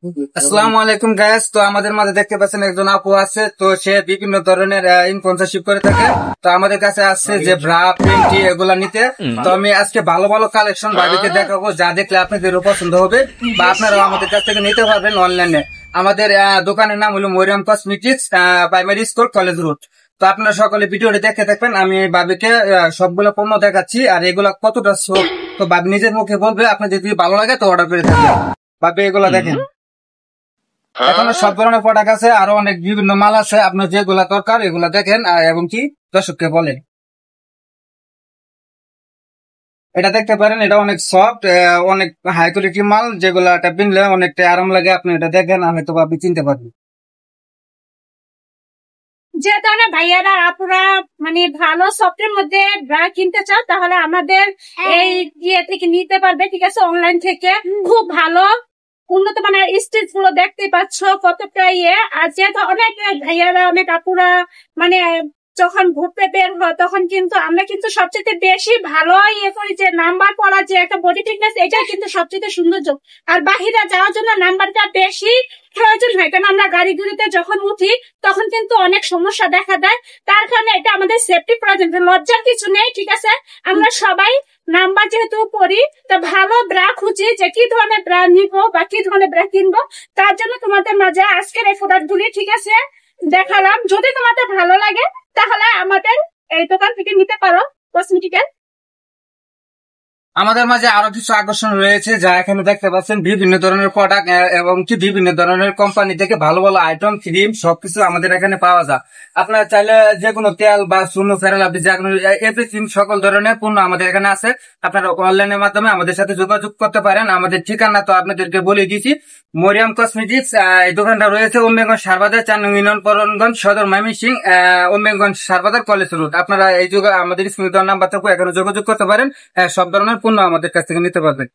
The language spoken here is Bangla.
আসসালামু আলাইকুম গাইস। তো আমাদের মাঝে দেখতে পাচ্ছেন একজন আপু আছে, তো সে বিভিন্ন ধরনের স্পন্সরশিপ করে থাকে। তো আমাদের কাছে আসছে যে ব্রা পেন্টি এগুলা নিতে। তো আমি আজকে ভালো ভালো কালেকশন ভাবিকে দেখাবো, যা দেখলে আপনাদেরও পছন্দ হবে বা আপনারাও আমাদের কাছ থেকে নিতে পারবেন অনলাইনে। আমাদের দোকানের নাম হলো Mariam cosmetics, primary school, college road. তো আপনারা সকলে ভিডিওটি দেখে থাকবেন। আমি ভাবিকে সবগুলো পণ্য দেখাচ্ছি আর এগুলা কতটা সব তো ভাবি নিজের মুখে বলবে। আপনাদের যদি ভালো লাগে তো অর্ডার করে থাকবেন। ভাবি এগুলা দেখেন, এখনো সব ধরনের প্রোডাক্ট আছে, আরো অনেক বিভিন্ন মাল আছে। আপনার যেগুলা দরকার এগুলা দেখেন এবং কি দর্শককে বলেন। এটা দেখতে পারেন, এটা অনেক সফট, অনেক হাই কোয়ালিটি মাল, যেগুলা এটা পিনলে অনেকটা আরাম লাগে। আপনি এটা দেখেন, আমি তো আপনি চিনতে পারবেন। যে ধরনের ভাইয়ারা আপুরা মানে ভালো সফটের মধ্যে ব্রা কিনতে চাও তাহলে আমাদের এই ইয়ে থেকে নিতে পারবে, ঠিক আছে, অনলাইন থেকে। খুব ভালো উন্নত মানের স্টিচ গুলো দেখতে পাচ্ছ কতটা ইয়ে। আর যেহেতু অনেক ভাইয়ারা অনেক আপুরা মানে যখন ঘুরতে বের হয় তখন কিন্তু আমরা কিন্তু সবচেয়ে বেশি ভালো ইয়ে করি যে নাম্বার পড়া, যে একটা বডি ফিটনেস, এটাই কিন্তু সবচেয়ে সৌন্দর্য। আর বাহিরে যাওয়ার জন্য নাম্বারটা বেশি প্রয়োজন হয়, কারণ আমরা গাড়ি গুড়িতে যখন উঠি তখন কিন্তু অনেক সমস্যা দেখা দেয়। তার কারণে এটা আমাদের সেফটি প্রয়োজন, লজ্জার কিছু নেই, ঠিক আছে। আমরা সবাই নাম্বার যেহেতু পড়ি, তা ভালো ব্রা খুঁজি যে কি ধরনের ব্রা নিবো বা কি ধরনের ব্রা কিনবো। তার জন্য তোমাদের মাঝে আজকের এই প্রোডাক্ট গুলি, ঠিক আছে, দেখালাম। যদি তোমাদের ভালো লাগে তাহলে আমাদের এই দোকান থেকে নিতে পারো কসমেটিক্যাল। আমাদের মাঝে আরো কিছু আকর্ষণ রয়েছে, যা এখানে দেখতে পাচ্ছেন। বিভিন্ন ধরনের প্রোডাক্ট এবং কি বিভিন্ন ধরনের কোম্পানি থেকে ভালো ভালো আইটেম, ক্রিম সবকিছু আমাদের এখানে পাওয়া যায়। আপনারা চাইলে যে কোনো তেল বা চুন ফেরাল, আপনি যে কোনো এভরিথিং সকল ধরনের পণ্য আমাদের এখানে আছে। আপনারা অনলাইনের মাধ্যমে আমাদের সাথে যোগাযোগ করতে পারেন। আমাদের ঠিকানা তো আপনাদেরকে বলে দিয়েছি, মরিয়াম কসমেটিক্স। এই দোকানটা রয়েছে ওমবেগঞ্জ সারবাজার 4 নং ইউনিয়ন, পরগঞ্জ সদর, ময়মনসিংহ, ওমবেগঞ্জ সারবাজার, কলেজ রোড। আপনারা এই আমাদের স্ক্রিনে দেওয়া নাম্বার থেকে এখানে যোগাযোগ করতে পারেন। সব ধরনের পণ্য আমাদের কাছ থেকে নিতে পারবেন।